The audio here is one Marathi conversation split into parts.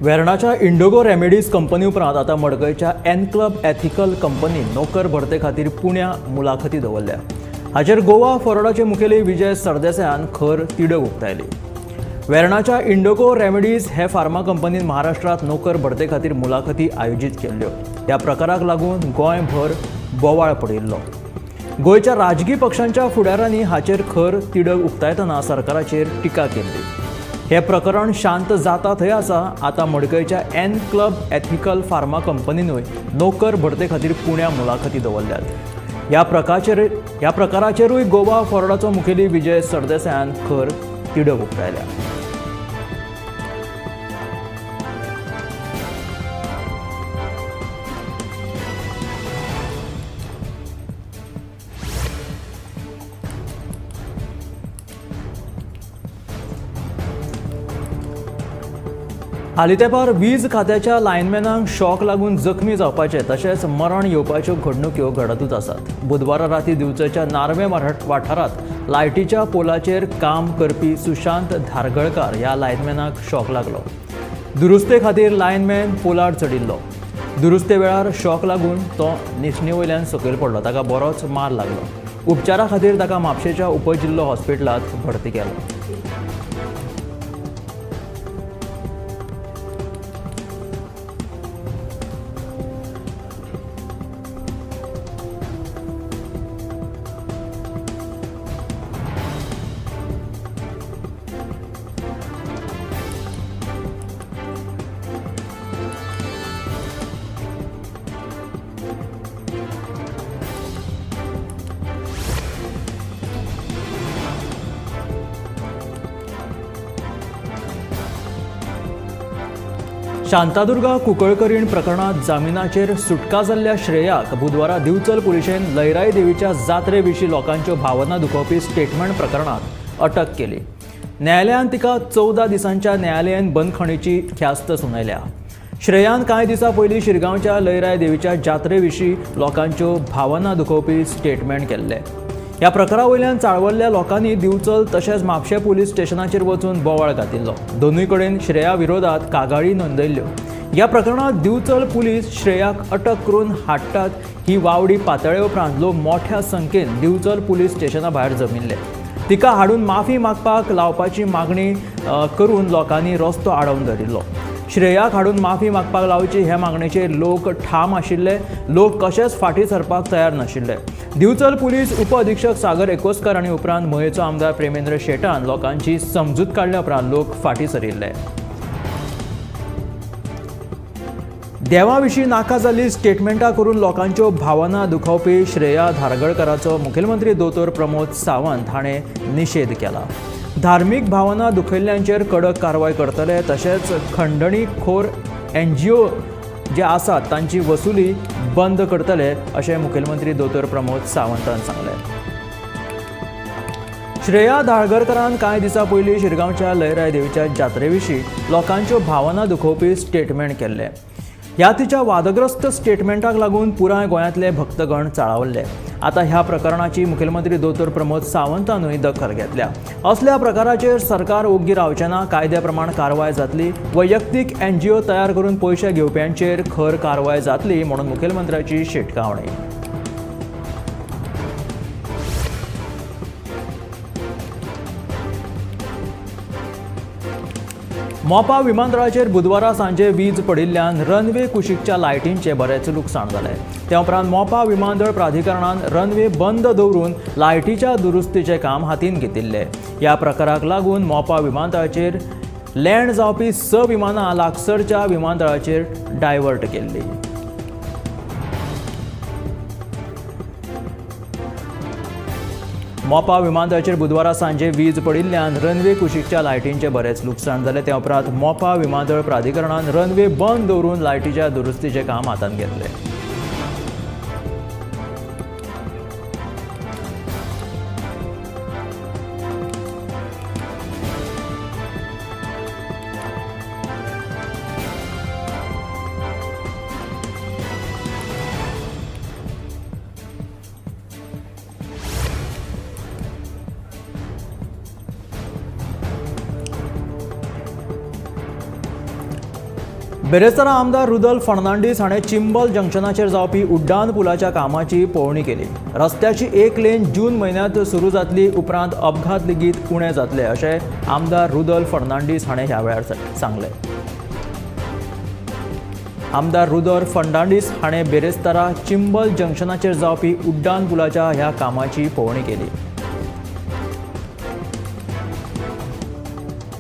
वेर्णाच्या इंडिगो रेमेडीज कंपनी उपरांत आता मडकयच्या एन क्लब एथिकल कंपनी नोकर भरते खातीर पुण्या मुलाखती दवरल्या। हाचेर गोवा फॉरवर्डाचे मुखेली विजय सरदेसायान खर तिडक उक्तायली। वेर्णाच्या इंडिगो रेमेडीज हे फार्मा कंपनीन महाराष्ट्रात नोकर भरते खातीर मुलाखती आयोजीत केल्ल्यो। ह्या प्रकाराक लागून गोंयभर बोवाळ पडिल्लो। गोंयच्या राजकी पक्षांच्या फुडाऱ्यांनी हाचेर खर तिडक उक्तायतना सरकाराचेर टिका केल्ली। हे प्रकरण शांत जाता थंय आसा। आता मडकयच्या एन क्लब एथिकल फार्मा कंपनीनूय नोकर भरते खातीर पुण्या मुलाखती दवरल्यात। ह्या प्रकाराचेरूय गोवा फॉरवर्डाचो मुखेली विजय सरदेसायान खर तिडक उक्तायल्या। हालीं तेंपार वीज खात्याच्या लायनमॅनांक शॉक लागून जखमी जावपाचे तशेंच मरण येवपाच्यो घडणुक्यो घडतूच आसात। बुधवारा राती दिवचेच्या नार्वे वाठारांत लायटीच्या पोलाचेर काम करपी सुशांत धारगळकार ह्या लायनमॅनाक शॉक लागलो। दुरुस्ते खातीर लायनमॅन पोलार चडिल्लो। दुरुस्ते वेळार शॉक लागून तो निसणे वयल्यान सकयल पडलो। ताका बरोच मार लागलो। उपचारा खातीर ताका म्हापशेच्या उपजिल्लो हॉस्पिटलांत भरती केलो। शांतादुर्गा कुंकळकरीण प्रकरणात जामिनाचेर सुटका जाल्ल्या श्रेयाक बुधवारा दिवचल पुलिशेन लयराई देवीच्या जात्रे विशीं लोकांच्यो भावना दुखोवपी स्टेटमेंट प्रकरणात अटक केली। न्यायालयान तिका 14 दिसांच्या न्यायालयीन बंदखणीची ख्यास्त सुनायल्या। श्रेयान कांय दिसां पयलीं शिरगांवच्या लयराई देवीच्या जात्रे विशीं लोकांच्यो भावना दुखोवपी स्टेटमेंट केल्ले। ह्या प्रकारा वयल्यान चाळवल्ल्या लोकांनी दिवचल तशेंच म्हापशें पुलीस स्टेशनाचेर वचून बोवाळ घातिल्लो। दोनूय कडेन श्रेया विरोधात कागाळी नोंदयल्ल्यो। ह्या प्रकरणात दिवचल पुलीस श्रेयाक अटक करून हाडटात ही वावडी पातळे उपरांत लोक मोठ्या संख्येन दिवचल पुलीस स्टेशना भायर जमिल्ले। तिका हाडून माफी मागपाक लावपाची मागणी करून लोकांनी रस्तो आडवून धरिल्लो। श्रेयाक हाडून माफी मागपाक लावची हे मागणेचेर लोक ठाम आशिल्ले। लोक कशेच फाटीं सरपाक तयार नाशिल्ले। दिवचल पुलीस उप अधीक्षक सागर एकोस्कर आनी उपरांत मयेचो आमदार प्रेमेंद्र शेटान लोकांची समजूत काडल्या उपरांत लोक फाटीं सरिल्ले। देवा विशीं नाका जाल्ली स्टेटमेंटां करून लोकांच्यो भावना दुखोवपी श्रेया धारगळकाराचो मुखेलमंत्री दोतोर प्रमोद सावंत हाणें निशेध केला। धार्मीक भावना दुखयल्ल्यांचेर कडक कारवाय करतले तशेंच खंडणीखोर NGO जे आसात तांची वसुली बंद करतले अशें मुखेलमंत्री दोतोर प्रमोद सावंतान सांगलें। श्रेया धारगळकारान कांय दिसां पयलीं शिरगांवच्या लयराई देवीच्या जात्रे विशीं लोकांच्यो भावना दुखोवपी स्टेटमेंट केल्ले। ह्या तिच्या वादग्रस्त स्टेटमेंटाक लागून पुराय गोंयांतले भक्तगण चाळावल्ले। आता ह्या प्रकरणाची मुखेलमंत्री दोतोर प्रमोद सावंतानूय दखल घेतल्या। असल्या प्रकाराचेर सरकार ओग्गी रावचें ना। कायद्या प्रमाण कारवाय जातली। वैयक्तीक NGO तयार करून पयशे घेवप्यांचेर खर कारवाय जातली म्हणून मुखेलमंत्र्याची शिटकावणी। मोपा विमानतळाचेर बुधवारा सांजे वीज पडिल्ल्यान रनवे कुशीकच्या लायटींचे बरेच लुकसाण जालें। ते उपरांत मोपा विमानतळ प्राधिकरणान रनवे बंद दवरून लायटीच्या दुरुस्तीचें काम हातीन घेतिल्लें। ह्या प्रकाराक लागून मोपा विमानतळाचेर लँड जावपी 6 विमानां लागसरच्या विमानतळाचेर डायवर्ट केल्लीं। मोपा विमानतळाचेर बुधवारा सांजे वीज पडिल्ल्यान रनवे कुशीकच्या लायटींचे बरेच लुकसाण जालें। ते उपरांत मोपा विमानतळ प्राधिकरणान रनवे बंद दवरून लायटीच्या दुरुस्तीचें काम हातांत घेतलें। बेरेस्तारा आमदार रुदल फर्नांडीस हाणें चिंबल जंक्शनाचेर जावपी उड्डाण पुलाच्या कामाची पळोवणी केली. रस्त्याची एक लेन जून म्हयन्यांत सुरू जातली, उपरांत अपघात लेगीत उणे जातले अशें आमदार रुदल फर्नांडीस हाणें ह्या वेळार सांगलें. आमदार रुदल फर्नांडीस हाणें बेरेस्तारा चिंबल जंक्शनाचेर जावपी उड्डाण पुलाच्या ह्या कामाची पळोवणी केली.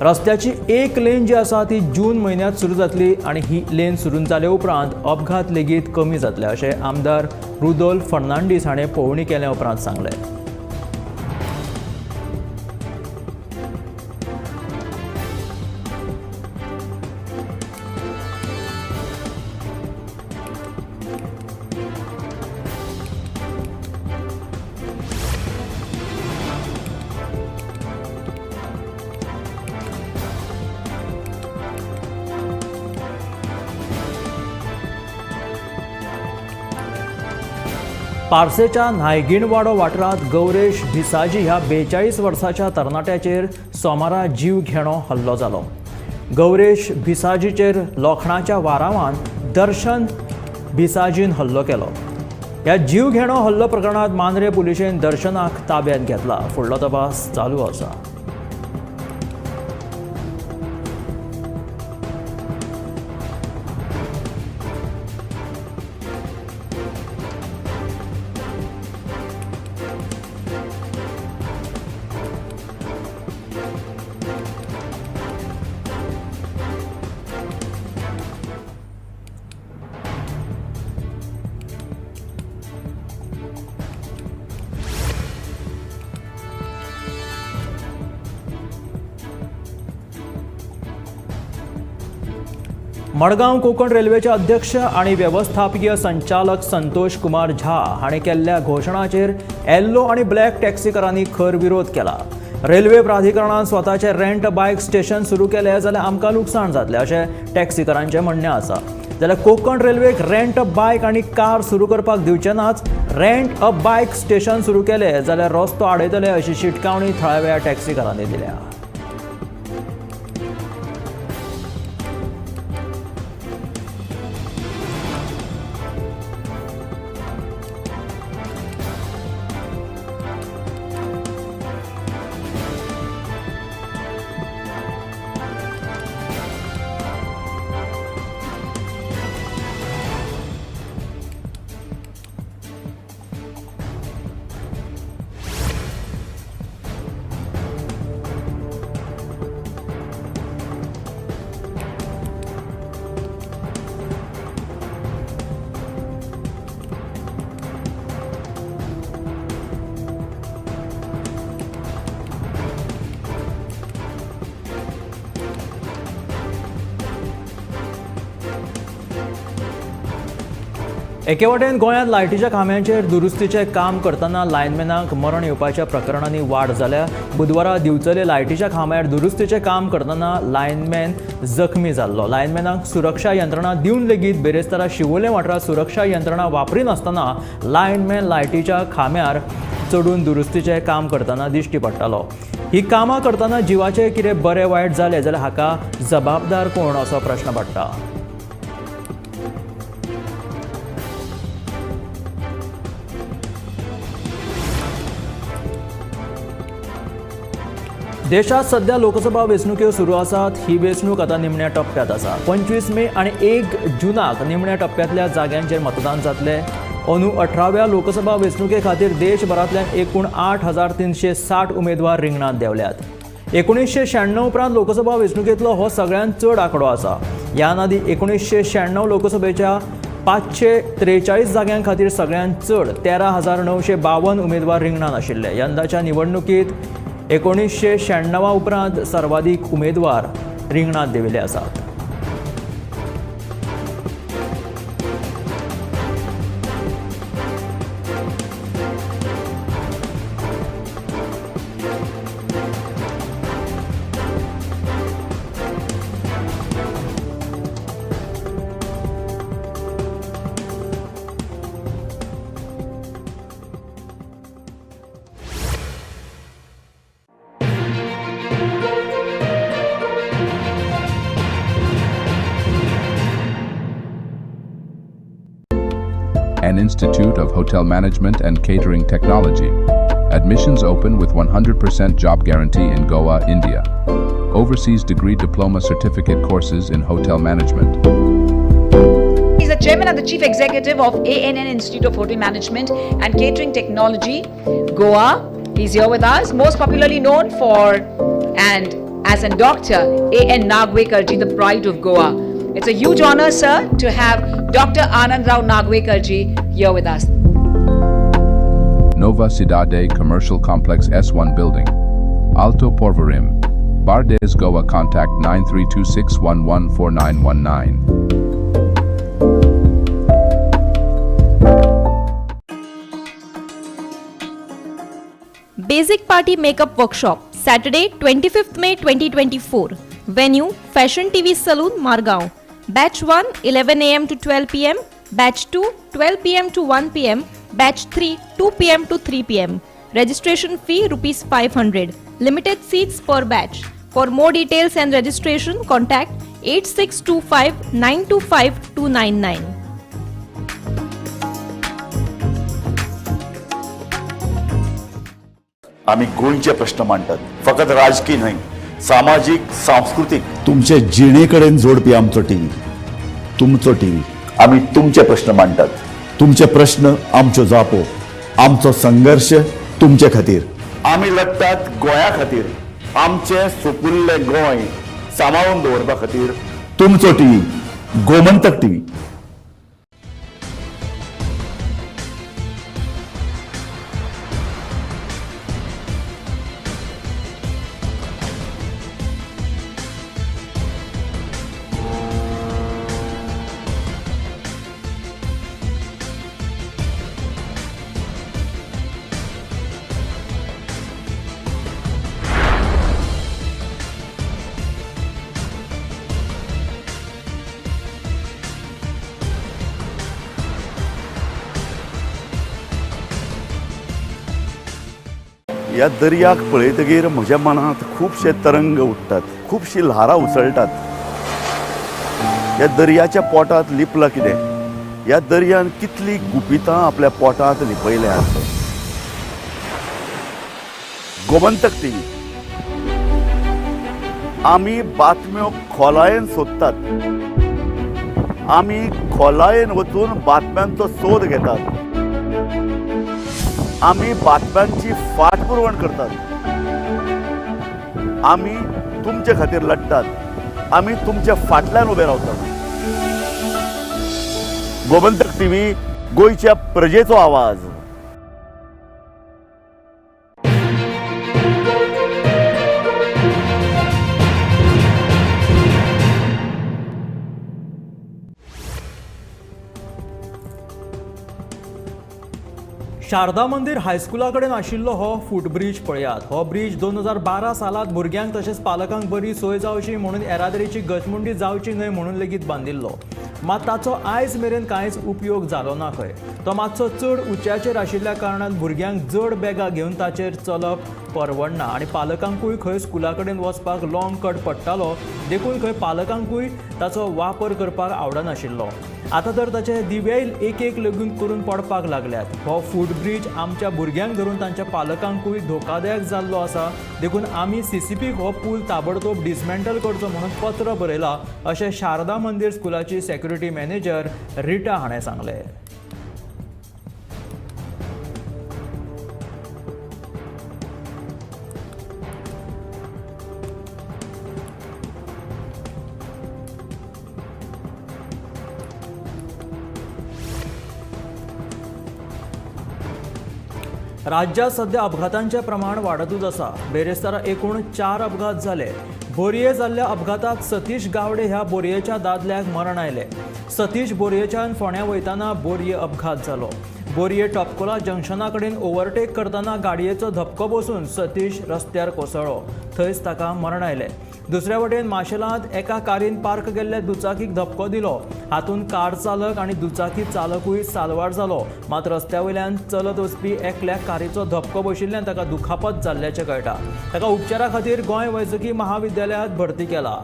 रस्त्याची एक लेन जी आसा ती जून म्हयन्यांत सुरू जातली आनी ही लेन सुरू जाल्या उपरांत अपघात लेगीत कमी जातले अशें आमदार रुदोल फर्नांडीस हाणें पळोवणी केल्या उपरांत सांगलें. पार्सेच्या न्हायगिणवाडो वाठारांत गौरेश भिसाजी ह्या 42 वर्साच्या तरणाट्याचेर सोमारा जीव घेणो हल्लो जालो. गौरेश भिसाजीचेर लोखणाच्या वारावान दर्शन भिसाजीन हल्लो केलो. ह्या जीव घेणो हल्लो प्रकरणांत मांद्रे पुलिशेन दर्शनाक ताब्यांत घेतला. फुडलो तपास चालू आसा. मडगांव कोंकण रेल्वेचे अध्यक्ष आणि व्यवस्थापकीय संचालक संतोष कुमार झा हाणें केल्ल्या घोशणाचेर येल्लो आणि ब्लॅक टॅक्सीकारांनी खर विरोध केला. रेल्वे प्राधिकरणान स्वताचे रेंट बायक स्टेशन सुरू केले जाल्यार आमकां लुकसाण जातलें अशें टॅक्सीकारांचें म्हणणें आसा. जाल्यार कोंकण रेल्वेक रेंट बायक आनी कार सुरू करपाक दिवचे नाच, रेंट अ बायक स्टेशन सुरू केले जाल्यार रस्तो आडयतले अशी शिटकावणी थळाव्या टॅक्सीकारांनी दिल्या. एके वटेन गोंयांत लायटीच्या खांब्यांचेर दुरुस्तीचें काम करतना लायनमॅनांक मरण येवपाच्या प्रकरणांनी वाड जाल्या. बुधवारा दिवचले लायटीच्या खांब्यार दुरुस्तीचें काम करतना लायनमॅन जखमी जाल्लो. लायनमॅनांक सुरक्षा यंत्रणा दिवन लेगीत बेरेस्तारा शिवोले वाठारांत सुरक्षा यंत्रणा वापरिनासतना लायनमॅन लायटीच्या खांब्यार चडून दुरुस्तीचें काम करतना दिश्टी पडटालो. ही कामां करतना जिवाचें कितें बरें वायट जालें जाल्यार हाका जबाबदार कोण असो प्रश्न पडटा. देशात सध्या लोकसभा वेंचणुको सुरू आसात. ही वेंचणूक आतां निमण्या टप्प्यात आसा. 25 मे आनी 1 जूनाक निमण्या टप्प्यांतल्या जाग्यांचेर मतदान जातलें. अंदू 18व्या लोकसभा वेंचणुके खातीर देशभरांतल्यान एकूण 8,360 उमेदवार रिंगणांत देंवल्यात. 1996 उपरांत लोकसभा वेंचणुकेंतलो हो सगळ्यांत चड आंकडो आसा. ह्या आदी 1996 लोकसभेच्या 543 जाग्यां खातीर सगळ्यांत चड 13,952 उमेदवार रिंगणांत आशिल्ले. यंदाच्या निवडणुकीत 1996 उपरांत सर्वाधिक उमेदवार रिंगणांत देंविल्ले आसात. and Institute of Hotel Management and Catering Technology. Admissions open with 100% job guarantee in Goa, India. Overseas degree diploma certificate courses in hotel management. He's the chairman and the chief executive of ANN Institute of Hotel Management and Catering Technology, Goa. He's here with us, most popularly known for and as a Dr. A.N. Nagwekarji, the pride of Goa. It's a huge honor, sir, to have Dr. Anand Rao Nagwekarji here with us. Nova Cidade Commercial Complex S1 Building. Alto Porvorim. Bardes, Goa. Contact 9326114919. Basic Party Makeup Workshop, Saturday 25th May 2024. Venue, Fashion TV Saloon, Margao. Batch 1, 11 am to 12 pm. Batch 2, 12 pm to 1 pm. Batch 3, 2 pm to 3 pm. Registration fee Rs 500. Limited seats per batch. For more details and registration, contact 8625 925 299. आम्ही गोंयचे प्रश्न मांडटात, फकत राजकीय न्हय, सामाजिक सांस्कृतिक. तुमचे जिणेकडेन जोडपी आमचो टीव्ही, तुमचो टीव्ही. आम्ही तुमचे प्रश्न मांडटात. तुमचे प्रश्न आमच्यो जापो, आमचो संघर्ष तुमचे खातीर. आम्ही लढटात गोंया खातीर, आमचे सोपुल्ले गोंय सांबाळून दवरपा खातीर. तुमचो टीव्ही, गोमंतक टीव्ही. ह्या दर्याक पळयतकीर म्हज्या मनांत खुबशे तरंग उठतात, खुबशी ल्हारां उसळटात. ह्या दर्याच्या पोटांत लिपलां कितें? ह्या दर्यान कितलीं गुपितां आपल्या पोटांत लिपयल्यात. गोमंतक टीव्ही. आमी बातम्यो खोलायेन सोदतात, आमी खोलायेन वचून बातम्यांचो सोद घेतात, आमी बातम्यांची फाटपुरवण करतात, आमी तुमचे खातीर लढटात, आमी तुमच्या फाटल्यान उबे रावतात. गोमंतक टीव्ही, गोंयच्या प्रजेचो आवाज. शारदा मंदिर हायस्कुला कडेन आशिल्लो हो फूटब्रिज पळयात. हो ब्रिज 2012 सालांत भुरग्यांक तशेंच पालकांक बरी सोय जावची म्हणून येरादारीची गचमुंडी जावची न्हय म्हणून लेगीत बांदिल्लो. मात ताचो आयज मेरेन कांयच उपयोग जालो ना खंय. तो मातसो चड उंचाचेर आशिल्ल्या कारणान भुरग्यांक जड बॅगां घेवन ताचेर चलप परवडना आनी पालकांकूय खंय स्कुला कडेन वचपाक लॉंग कट पडटालो, देखून खंय पालकांकूय ताचो वापर करपाक आवडनाशिल्लो. आतां तर ताचे दिवेल एक एक लेगून करून पडपाक लागल्यात. हो फूटब्रिज आमच्या भुरग्यांक धरून तांच्या पालकांकूय धोकादायक जाल्लो आसा, देखून आमी CCPक हो पूल ताबडतोब डिसमेंटल करचो म्हणून पत्र बरयलां अशें शारदा मंदिर स्कुलाची सेक्युरिटी मॅनेजर रिटा हाणें सांगलें. राज्यात सध्या अपघातांचे प्रमाण वाढतच आसा. बेरेस्तारा एकूण 4 अपघात जाले. बोरये जाल्ल्या अपघातात सतीश गावडे ह्या बोरयेच्या दादल्याक मरण आयले. सतीश बोरयेच्यान फोंड्या वयताना बोरये अपघात जालो. बोरये टॉपकोला जंक्शना कडेन ओव्हरटेक करतना गाडयेचो धपको बसून सतीश रस्त्यार कोसळ्ळो. थंयच ताका मरण आयलें. दुसऱ्या वटेन माशेलांत एका कारीन पार्क केल्ल्या दुचाकीक धपको दिलो. हातूंत कार चालक आनी दुचाकी चालकूय सालवार जालो. मात रस्त्या वयल्यान चलत वचपी एकल्याक कारीचो धपको बशिल्ल्यान ताका दुखापत जाल्ल्याचें कळटा. ताका उपचारा खातीर गोंय वैजकी महाविद्यालयांत भरती केला.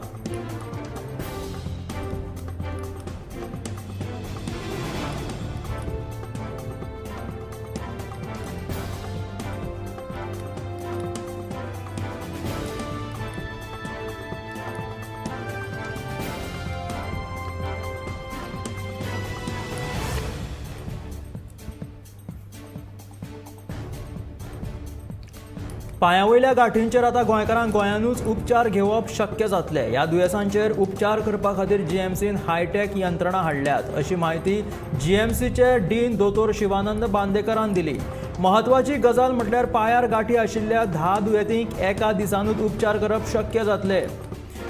पांयावयल्या गांठींचेर आतां गोंयकारांक गोंयानूच उपचार घेवप शक्य जातले. ह्या दुयेंसांचेर उपचार करपा खातीर जीएमसीन हायटेक यंत्रणा हाडल्यात अशी माहिती जीएमसीचे डीन दोतोर शिवानंद बांदेकरान दिली. महत्वाची गजाल म्हटल्यार पांयार गांठी आशिल्ल्या 10 दुयेंतींक एका दिसानूच उपचार करप शक्य जातले.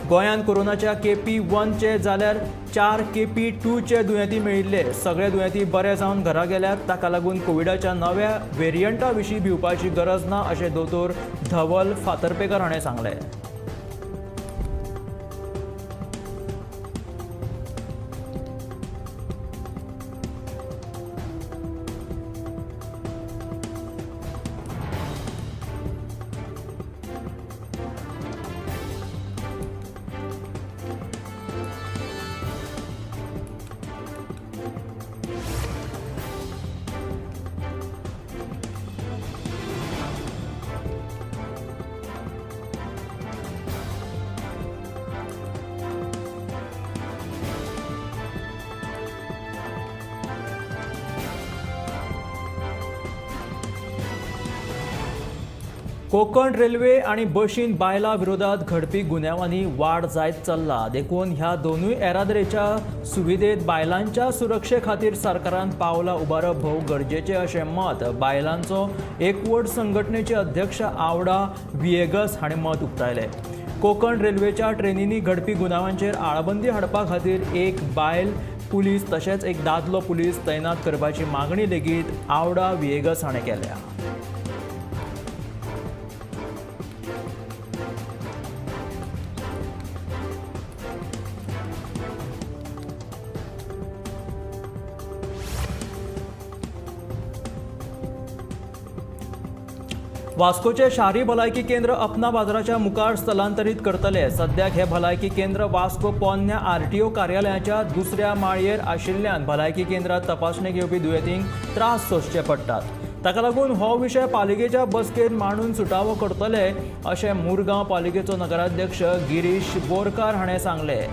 गोंयांत कोरोनाच्या KP1 चे जाल्यार 4 KP2 चे दुयेंती मेळिल्ले. सगळे दुयेंती बरे जावन घरा गेल्यात. ताका लागून कोविडाच्या नव्या व्हेरियंटा विशीं भिवपाची गरज ना अशें दोतोर धवल फातर्पेकर हाणें सांगलें. कोकण रेल्वे आणि बशीन बायलां विरोधात घडपी गुन्यांवांनी वाड जायत चल्ला. देखून ह्या दोनूय येरादारीच्या सुविधेत बायलांच्या सुरक्षे खातीर सरकारान पावलां उबारप भोव गरजेचें अशें मत बायलांचो एकवट संघटनेचे अध्यक्ष आवडा विएगस हाणें मत उक्तायलें. कोकण रेल्वेच्या ट्रेनींनी घडपी गुन्यांवांचेर आळाबंदी हाडपा खातीर एक बायल पुलीस तशेंच एक दादलो पुलीस तैनात करपाची मागणी लेगीत आवडा विएगस हाणें केल्या. वास्कोचे शारी भलायकी केंद्र अपना बाजाराच्या मुखार स्थलांतरीत करतले. सद्याक हे भलायकी केंद्र वास्को पोन्न्या RTO कार्यालयाच्या दुसऱ्या माळयेर आशिल्ल्यान भलायकी केंद्रात तपासणी घेवपी दुयेंतींक त्रास सोंसचे पडटात. ताका लागून हो विशय पालिकेच्या बसकेंत मांडून सुटावो करतले अशें मुरगांव पालिकेचो नगराध्यक्ष गिरीश बोरकार हाणें सांगलें.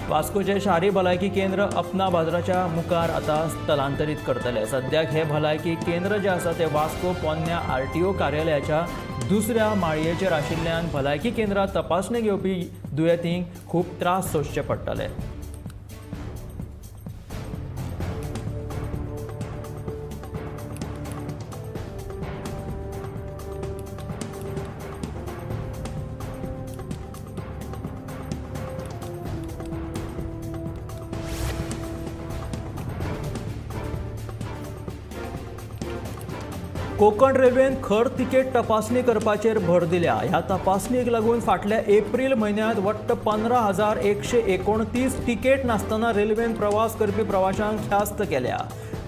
वास्कोचे शारी भलायकी केंद्र अपना बाजाराच्या मुखार आतां स्थलांतरीत करतले. सद्याक हे भलायकी केंद्र जे आसा ते वास्को पोन्न्या RTO कार्यालयाच्या दुसऱ्या माळयेचेर आशिल्ल्यान भलायकी केंद्रात तपासणी घेवपी दुयेंतींक खूब त्रास सोंसचे पडटले. कोकण रेल्वेन खर तिकेट तपासणी करपाचेर भर दिल्या. ह्या तपासणीक लागून फाटल्या एप्रील म्हयन्यांत वट्ट 15,129 तिकेट नासतना रेल्वेन प्रवास करपी प्रवाशांक ख्यास्त केल्या.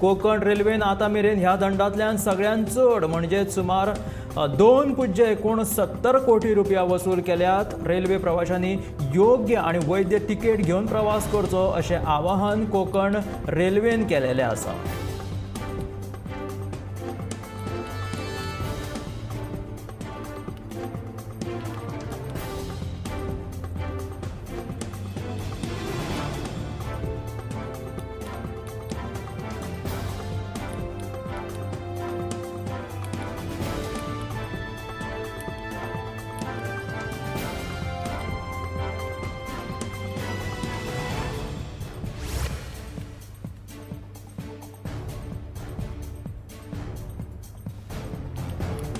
कोकण रेल्वेन आतां मेरेन ह्या दंडांतल्यान सगळ्यांत चड म्हणजे सुमार 2.69 कोटी रुपया वसूल केल्यात. रेल्वे प्रवाशांनी योग्य आनी वैध तिकेट घेवन प्रवास करचो अशें आवाहन कोकण रेल्वेन केलेलें आसा.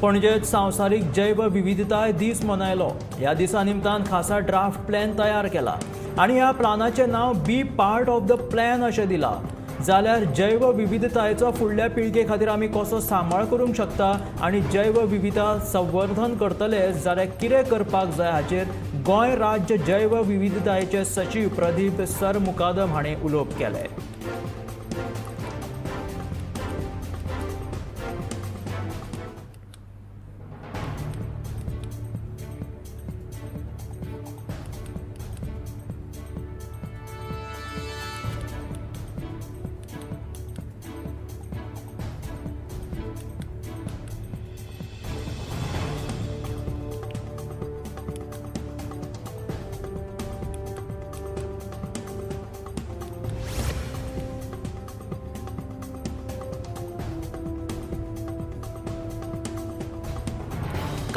पणजेत सांवसारीक जैव विविधताय दीस मनयलो. ह्या दिसा निमतान खासा ड्राफ्ट प्लॅन तयार केला आनी ह्या प्लॅनाचें नांव बी पार्ट ऑफ द प्लॅन अशें दिलां. जाल्यार जैव विविधतायेचो फुडल्या पिळगे खातीर आमी कसो सांबाळ करूंक शकता आनी जैव विविधता संवर्धन करतले जाल्यार कितें करपाक जाय हाचेर गोंय राज्य जैव विविधतायेचे सचीव प्रदीप सरमुकादम हाणें उलोवप केलें.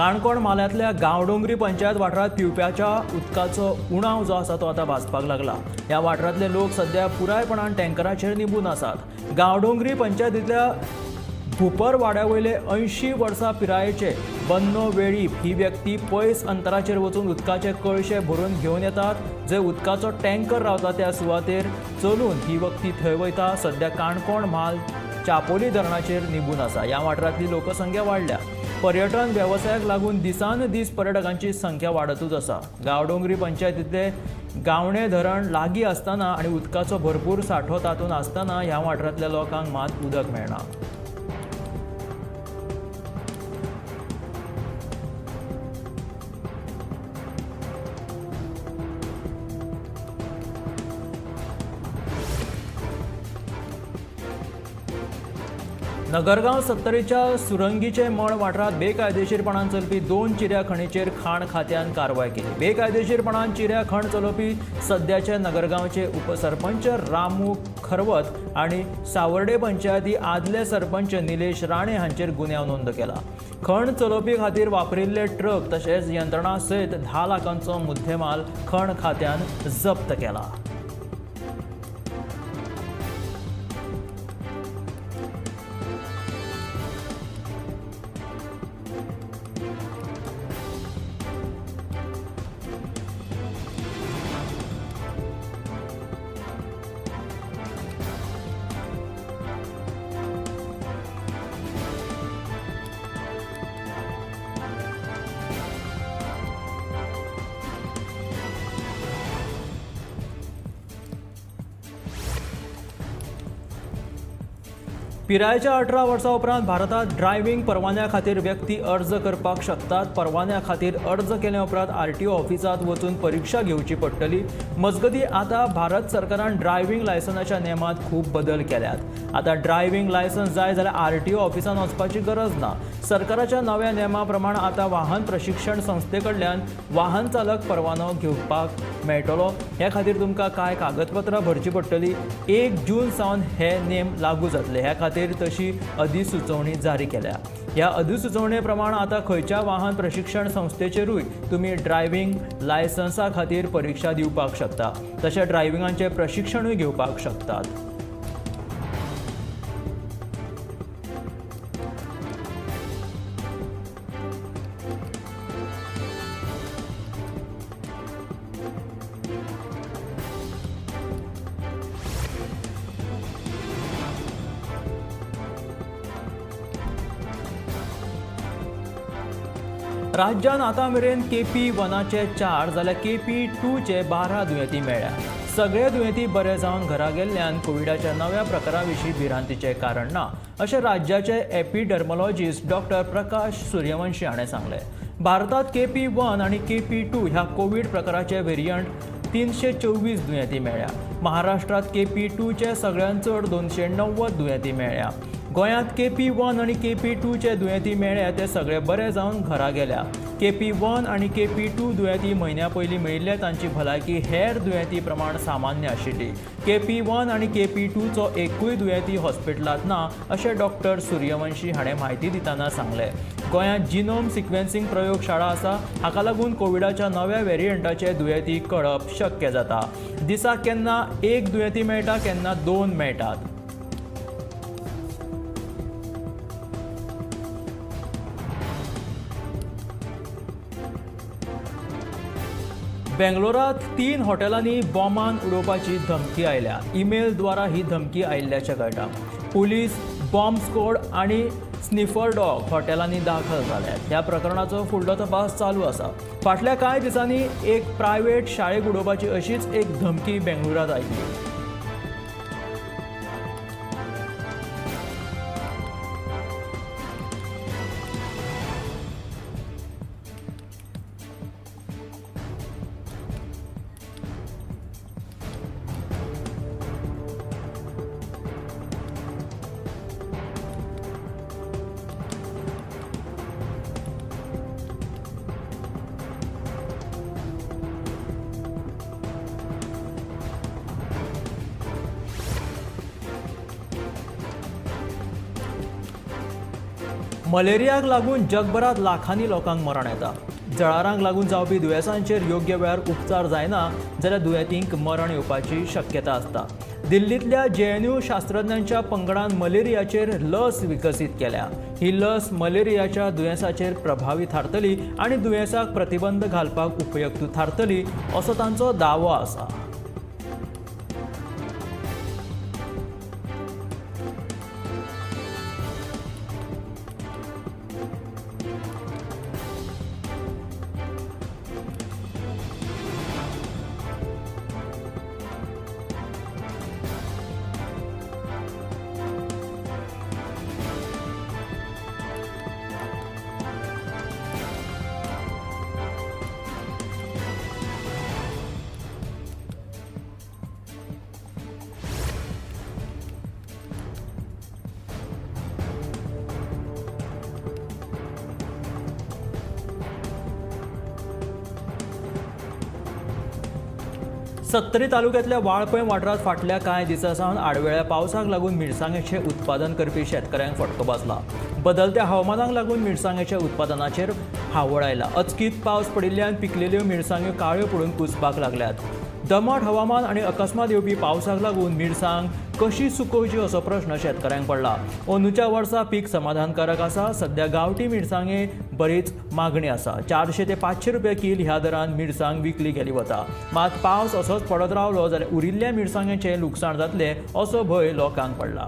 काणकोण माल्यातल्या गांवडोंगरी पंचायत वाठारात पिवप्याच्या उदकाचो उणाव जो आसा तो आता भाजपाक लागला. ह्या वाठारांतले लोक सध्या पुरायपणान टँकराचेर निंबून आसात. गांवडोंगरी पंचायतींतल्या भुपर वाड्यावयले 80 वर्सां पिरायेचे बन्नो वेळीप ही व्यक्ती पयस अंतराचेर वचून उदकाचे कळशे भरून घेवन येतात. जे उदकाचो टँकर रावता त्या सुवातेर चलून ही व्यक्ती थंय वयता. सध्या काणकोण म्हाल चापोली धरणाचेर निंबून आसा. ह्या वाठारांतली लोकसंख्या वाडल्या. पर्यटन वेवसायाक लागून दिसान दीस पर्यटकांची संख्या वाडतूच आसा. गांवडोंगरी पंचायतींतले गावणे धरण लागीं आसतना आनी उदकाचो भरपूर सांठो तातूंत आसतना ह्या वाठारांतल्या लोकांक मात उदक मेळना. नगरगांव सत्तरीच्या सुरंगीचे मळ वाठारात बेकायदेशीरपणान चलपी 2 चिऱ्या खणीचेर खाण खात्यान कारवाय केली. बेकायदेशीरपणान चिऱ्या खण चलोवपी सद्याचे नगरगांवचे उपसरपंच रामू खरवत आनी सावर्डे पंचायती आदले सरपंच निलेश राणे हांचेर गुन्यांव नोंद केला. खण चलोवपी खातीर वापरिल्ले ट्रक तशेंच यंत्रणा सयत 10 लाखांचो मुद्देमाल खण खात्यान जप्त केला. पिरायेच्या 18 वर्सां उपरांत भारतांत ड्रायव्हिंग परवान्या खातीर व्यक्ती अर्ज करपाक शकतात. परवान्या खातीर अर्ज केले उपरांत RTO ऑफिसांत वचून परीक्षा घेवची पडटली. मजगतीं आतां भारत सरकारान ड्रायव्हिंग लायसन्साच्या नेमांत खूब बदल केल्यात. आतां ड्रायव्हिंग लायसन्स जाय जाल्यार RTO ऑफिसांत वचपाची गरज ना. सरकाराच्या नव्या नेमा प्रमाण आतां वाहन प्रशिक्षण संस्थे कडल्यान वाहन चालक परवानो घेवपाक मेळटलो. हे खातीर तुमकां कांय कागदपत्रां भरची पडटली. 1 जून सावन हे नेम लागू जातले. हे खातीर तशी अधिसुचोवणी जारी केल्या. ह्या अधिसुचोवणे प्रमाण आतां खंयच्या वाहन प्रशिक्षण संस्थेचेरूय तुमी ड्रायव्हिंग लायसन्सा खातीर परीक्षा दिवपाक शकता. तशें ड्रायव्हिंगाचें प्रशिक्षणूय घेवपाक शकतात. राज्यान आतां मेरेन KP1चे 4 जाल्यार KP2चे 12 दुयेंती मेळ्ळ्या. सगळे दुयेंती बरे जावन घरा गेल्ल्यान कोविडाच्या नव्या प्रकारा विशीं भिरांतीचें कारण ना अशें राज्याचे एपिडर्मोलॉजिस्ट डॉ. प्रकाश सूर्यवंशी हाणें सांगलें. भारतांत KP1 आनी KP2 ह्या कोविड प्रकाराचे व्हेरियंट 324 दुयेंती मेळ्ळ्या. महाराष्ट्रांत KP2चे सगळ्यांत चड 290 दुयेंती मेळ्ळ्या. गोंयांत KP1 आनी KP2चे दुयेंती मेळ्ळे ते सगळे बरे जावन घरा गेल्या. KP1 आनी KP2 दुयेंती म्हयन्या पयलीं मेळिल्ले तांची भलायकी हेर दुयेंती प्रमाण सामान्य आशिल्ली. KP1 आनी KP2चो एकूय दुयेंती हॉस्पिटलांत ना अशें डॉ. सूर्यवंशी हाणें म्हायती दितना सांगलें. गोंयांत जिनोम सिक्वेन्सिंग प्रयोगशाळा आसा. हाका लागून कोविडाच्या नव्या व्हेरियंटाचे दुयेंती कळप शक्य जाता. दिसाक केन्ना 1 दुयेंती मेळटा केन्ना 2 मेळटात. बेंगलोरात 3 हॉटेलांनी बॉम्बान उडोवपाची धमकी आयल्या. ईमेल द्वारा ही धमकी आयिल्ल्याचें कळटा. पुलीस, बॉम्ब स्क्वॉड आनी स्निफर डॉग हॉटेलांनी दाखल जाल्यात. ह्या प्रकरणाचो फुडलो तपास चालू आसा. फाटल्या कांय दिसांनी एक प्रायव्हेट शाळेक उडोवपाची अशीच एक धमकी बेंगळुरात आयिल्ली. मलेरियाक लागून जगभरात लाखांनी लोकांक मरण येता. जळारांक लागून जावपी दुयेंसांचेर योग्य वेळार उपचार जायना जाल्यार दुयेंतींक मरण येवपाची शक्यता आसता. दिल्लींतल्या JNU शास्त्रज्ञांच्या पंगडान मलेरियाचेर लस विकसीत केल्या. ही लस मलेरियाच्या दुयेंसाचेर प्रभावी थारतली आनी दुयेंसाक प्रतिबंध घालपाक उपयुक्त थारतली असो तांचो दावो आसा. सत्तरी तालुक्यातल्या वाळपय वाठारात फाटल्या कांय दिसां सावन आडवेळ्या पावसाक लागून मिरसांगेचे उत्पादन करपी शेतकऱ्यांक फटको बसला. बदलत्या हवामानाक लागून मिरसांगेच्या उत्पादनाचेर हावळ आयला. अचकीत पावस पडिल्ल्यान पिकलेल्यो मिरसांग्यो काळ्यो पडून कुसपाक लागल्यात. दमट हवामान आनी अकस्मात येवपी पावसाक लागून मिरसांग कशी सुकोवची असो प्रश्न शेतकऱ्यांक पडला. अंदूच्या वर्सा पीक समाधानकारक आसा. सध्या गांवठी मिरसांगे बरीच मागणी आसा. 400 ते 500 रुपया किल ह्या दरान मिरसांग विकली गेली वता. मात पावस असोच पडत रावलो जाल्यार उरिल्ल्या मिरसांगेचें लुकसाण जातलें असो भंय लोकांक पडला.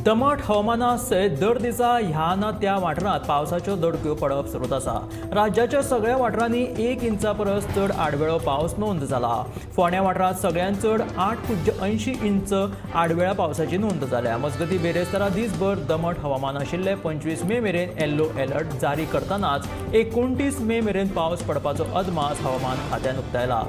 दमट हवामाना सयत दर दिसा ह्या ना त्या वाठारांत पावसाच्यो दडक्यो पडप सुरूच आसा. राज्याच्या सगळ्या वाठारांनी 1 इंचा परस चड आडवेळो पावस नोंद जाला. फोंड्या वाठारांत सगळ्यांत चड 8.80 इंच आडवेळ्या पावसाची नोंद जाल्या. मजगतीं बेरेस्तारा दीसभर दमट हवामान आशिल्ले. 25 मे मेरेन येल्लो अलर्ट जारी करतनाच 29 मे मेरेन पावस पडपाचो अदमास हवामान खात्यान उक्तायला.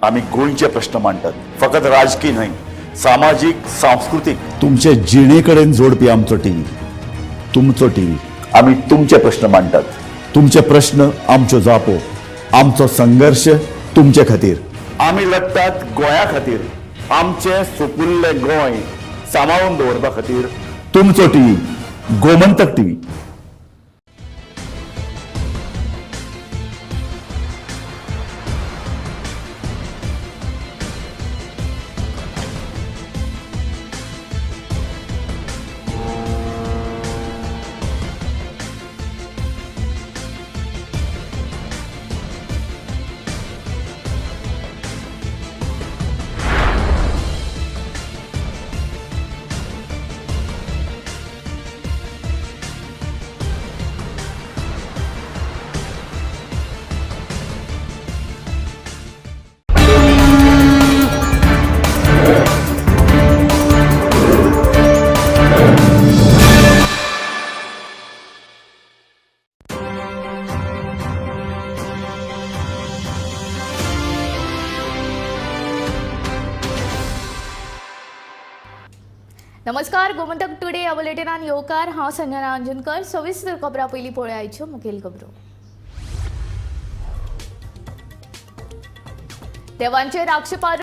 आम्ही गोंयचे प्रश्न मांडटात. फकत राजकीय न्हय, सामाजीक, सांस्कृतिक. तुमचे जिणेकडेन जोडपी आमचो टीव्ही, तुमचो टीव्ही. आम्ही तुमचे प्रश्न मांडटात. तुमचे प्रश्न आमच्यो जापो, आमचो संघर्ष तुमचे खातीर. आम्ही लढटात गोंया खातीर. आमचे सुपुल्ले गोंय सांबाळून दवरपा खातीर. तुमचो टीव्ही, गोमंतक टीव्ही. नमस्कार, गोमंतक टुडे ह्या बुलेटिनान येवकार. हांव संजना अंजनकर. सविस्तर खबरां पयलीं पळोवया आयच्यो मुखेल खबरो. देवांचेर आक्षेपार्ह